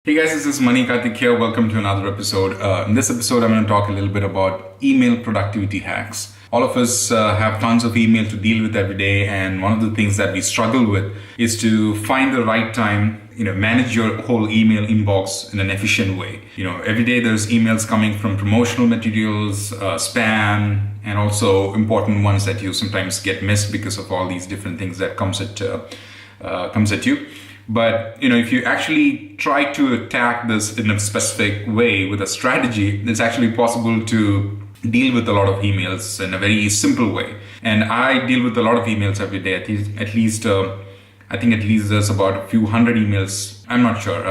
Hey guys, this is Mani Karthik here. Welcome to another episode. In this episode, I'm going to talk a little bit about email productivity hacks. All of us have tons of email to deal with every day, and one of the things that we struggle with is to find the right time, manage your whole email inbox in an efficient way. Every day there's emails coming from promotional materials, spam, and also important ones that you sometimes get missed because of all these different things that comes at you. But if you actually try to attack this in a specific way with a strategy, it's actually possible to deal with a lot of emails in a very simple way. And I deal with a lot of emails every day. I think at least there's about a few hundred emails. I'm not sure.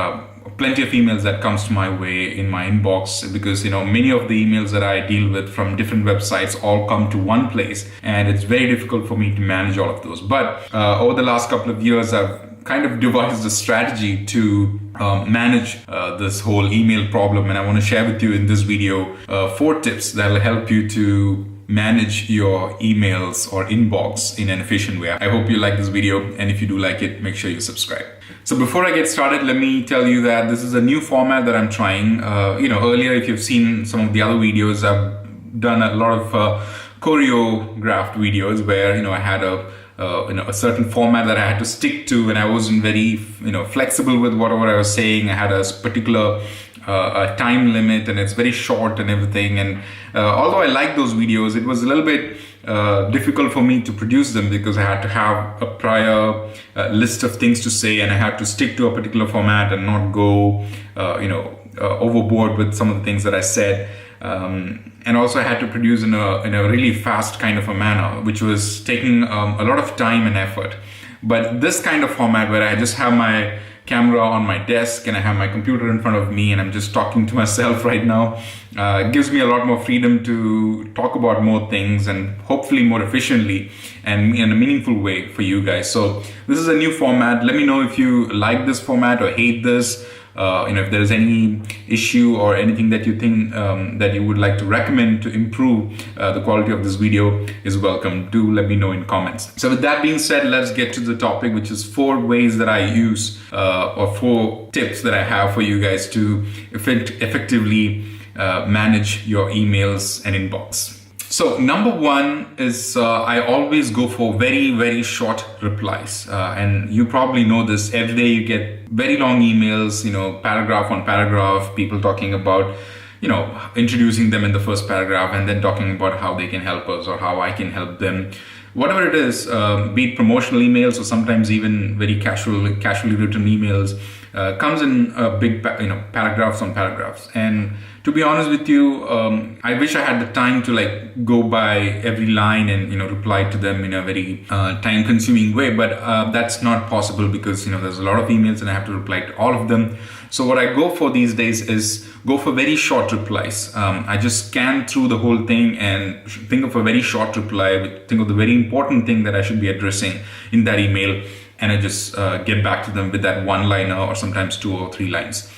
Plenty of emails that comes to my way in my inbox because many of the emails that I deal with from different websites all come to one place, and it's very difficult for me to manage all of those. But over the last couple of years, I've kind of devised a strategy to manage this whole email problem, and I want to share with you in this video 4 tips that will help you to manage your emails or inbox in an efficient way. I hope you like this video, and if you do like it, make sure you subscribe. So before I get started, let me tell you that this is a new format that I'm trying. Earlier, if you've seen some of the other videos, I've done a lot of choreographed videos where I had a certain format that I had to stick to, and I wasn't very flexible with whatever I was saying. I had a particular time limit, and it's very short and everything. And although I like those videos, it was a little bit difficult for me to produce them because I had to have a prior list of things to say, and I had to stick to a particular format and not go overboard with some of the things that I said. And also I had to produce in a really fast kind of a manner, which was taking a lot of time and effort. But this kind of format where I just have my camera on my desk and I have my computer in front of me and I'm just talking to myself right now, gives me a lot more freedom to talk about more things and hopefully more efficiently and in a meaningful way for you guys. So this is a new format. Let me know if you like this format or hate this. If there's any issue or anything that you think that you would like to recommend to improve the quality of this video is welcome. Do let me know in comments. So with that being said, let's get to the topic, which is 4 ways that I use or 4 tips that I have for you guys to effectively manage your emails and inbox. So number 1 is I always go for very, very short replies. And you probably know this. Every day you get very long emails, paragraph on paragraph, people talking about, introducing them in the first paragraph and then talking about how they can help us or how I can help them. Whatever it is, be it promotional emails or sometimes even very casually written emails, comes in big, paragraphs on paragraphs. And to be honest with you, I wish I had the time to go by every line and reply to them in a very time-consuming way. But that's not possible because there's a lot of emails and I have to reply to all of them. So what I go for these days is go for very short replies. I just scan through the whole thing and think of a very short reply, think of the very important thing that I should be addressing in that email, and I just get back to them with that 1-liner or sometimes 2 or 3 lines.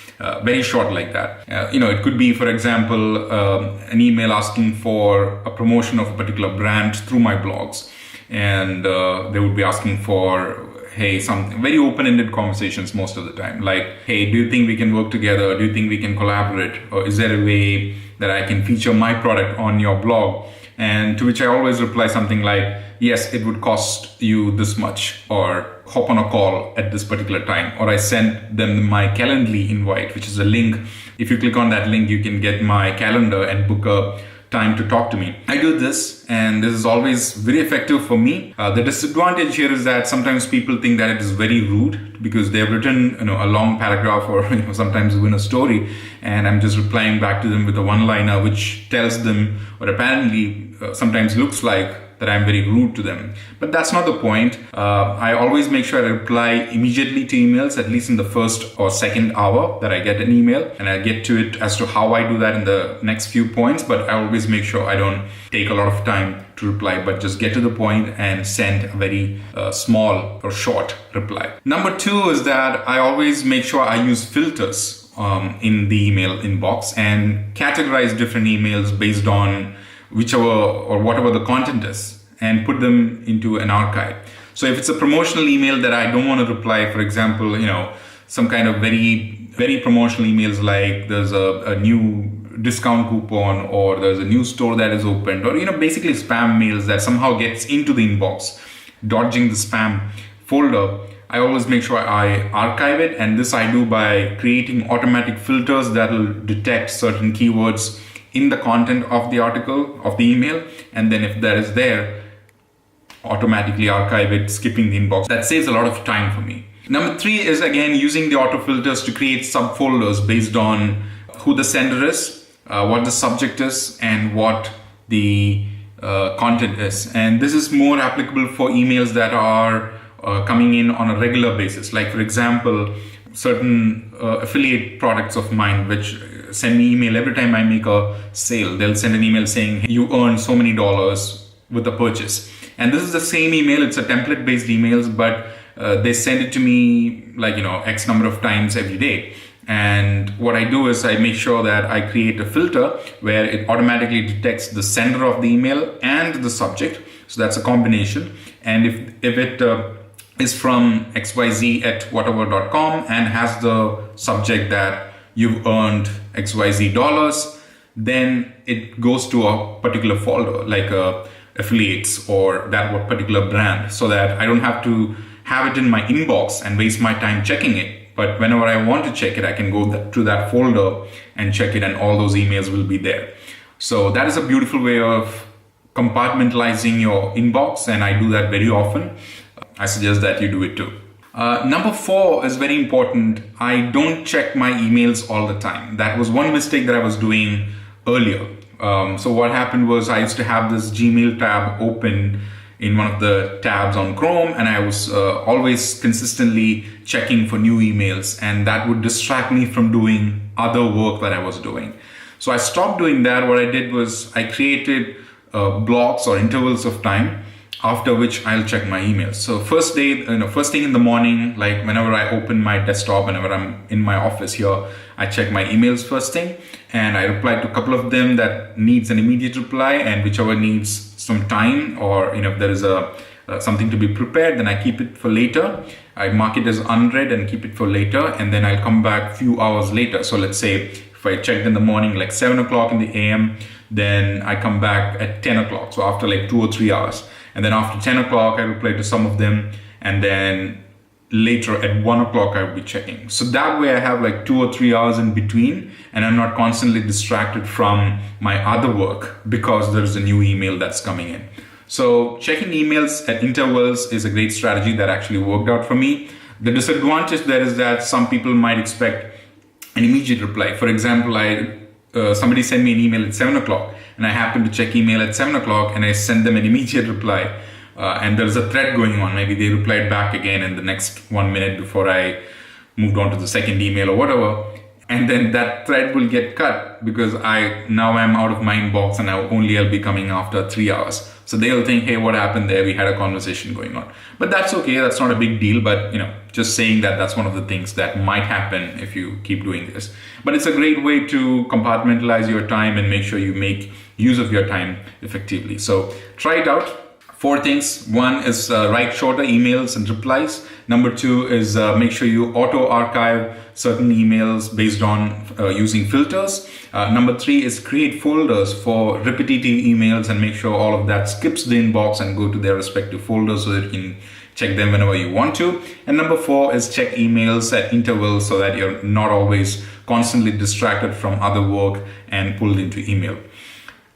Very short like that. It could be, for example, an email asking for a promotion of a particular brand through my blogs, and they would be asking for, hey, some very open-ended conversations most of the time. Like, hey, do you think we can work together? Do you think we can collaborate? Or is there a way that I can feature my product on your blog? And to which I always reply something like, yes, it would cost you this much, or hop on a call at this particular time. Or I send them my Calendly invite, which is a link. If you click on that link, you can get my calendar and book a time to talk to me. I do this, and this is always very effective for me. The disadvantage here is that sometimes people think that it is very rude because they've written a long paragraph or sometimes even a story, and I'm just replying back to them with a 1-liner which tells them, or apparently sometimes looks like, that I'm very rude to them. But that's not the point. I always make sure I reply immediately to emails, at least in the first or second hour that I get an email, and I get to it as to how I do that in the next few points. But I always make sure I don't take a lot of time to reply, but just get to the point and send a very small or short reply. Number 2 is that I always make sure I use filters in the email inbox and categorize different emails based on whichever or whatever the content is, and put them into an archive. So if it's a promotional email that I don't want to reply, for example, some kind of very very promotional emails like there's a new discount coupon or there's a new store that is opened, or basically spam mails that somehow gets into the inbox, dodging the spam folder, I always make sure I archive it. And this I do by creating automatic filters that will detect certain keywords in the content of the article, of the email, and then if that is there, automatically archive it, skipping the inbox. That saves a lot of time for me. Number 3 is again using the auto filters to create subfolders based on who the sender is, what the subject is, and what the content is. And this is more applicable for emails that are coming in on a regular basis. Like for example, certain affiliate products of mine which send me email every time I make a sale. They'll send an email saying, "You earned so many dollars with the purchase." And this is the same email. It's a template based emails, but they send it to me like, X number of times every day. And what I do is I make sure that I create a filter where it automatically detects the sender of the email and the subject. So that's a combination. And if it is from xyz@whatever.com and has the subject that you've earned XYZ dollars, then it goes to a particular folder like affiliates or that particular brand, so that I don't have to have it in my inbox and waste my time checking it. But whenever I want to check it, I can go to that folder and check it, and all those emails will be there. So that is a beautiful way of compartmentalizing your inbox, and I do that very often. I suggest that you do it too. Number 4 is very important. I don't check my emails all the time. That was one mistake that I was doing earlier. So what happened was I used to have this Gmail tab open in one of the tabs on Chrome, and I was always consistently checking for new emails, and that would distract me from doing other work that I was doing. So I stopped doing that. What I did was I created blocks or intervals of time after which I'll check my emails. So first thing in the morning, like whenever I open my desktop, whenever I'm in my office here, I check my emails first thing, and I reply to a couple of them that needs an immediate reply, and whichever needs some time, or if there is something to be prepared, then I keep it for later. I mark it as unread and keep it for later, and then I'll come back a few hours later. So let's say if I checked in the morning like 7 o'clock in the AM, then I come back at 10 o'clock. So after like 2 or 3 hours. And then after 10 o'clock, I reply to some of them. And then later at 1 o'clock, I will be checking. So that way I have like 2 or 3 hours in between, and I'm not constantly distracted from my other work because there's a new email that's coming in. So checking emails at intervals is a great strategy that actually worked out for me. The disadvantage there is that some people might expect an immediate reply. For example, somebody sent me an email at 7 o'clock, and I happen to check email at 7 o'clock, and I send them an immediate reply. And there's a thread going on. Maybe they replied back again in the next 1 minute before I moved on to the second email or whatever. And then that thread will get cut because now I'm out of my inbox, and I'll be coming after 3 hours. So they'll think, hey, what happened there? We had a conversation going on. But that's okay. That's not a big deal. But just saying that's one of the things that might happen if you keep doing this. But it's a great way to compartmentalize your time and make sure you make use of your time effectively. So try it out. 4 things. 1 is write shorter emails and replies. Number 2 is make sure you auto archive certain emails based on using filters. Number 3 is create folders for repetitive emails and make sure all of that skips the inbox and go to their respective folders so that you can check them whenever you want to. And number 4 is check emails at intervals so that you're not always constantly distracted from other work and pulled into email.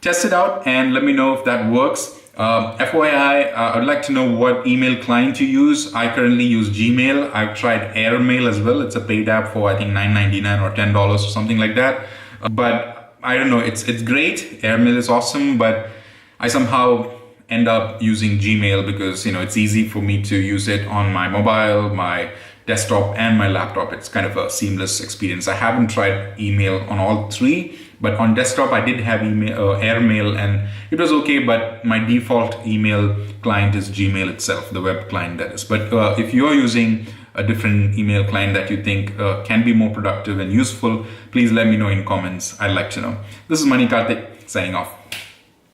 Test it out and let me know if that works. FYI, I'd like to know what email client you use. I currently use Gmail. I've tried Airmail as well. It's a paid app for I think $9.99 or $10 or something like that. But I don't know, it's great. Airmail is awesome, but I somehow end up using Gmail because it's easy for me to use it on my mobile, my desktop, and my laptop. It's kind of a seamless experience. I haven't tried email on all 3. But on desktop, I did have Airmail, and it was okay. But my default email client is Gmail itself, the web client that is. But if you're using a different email client that you think can be more productive and useful, please let me know in comments. I'd like to know. This is Mani Karthik signing off.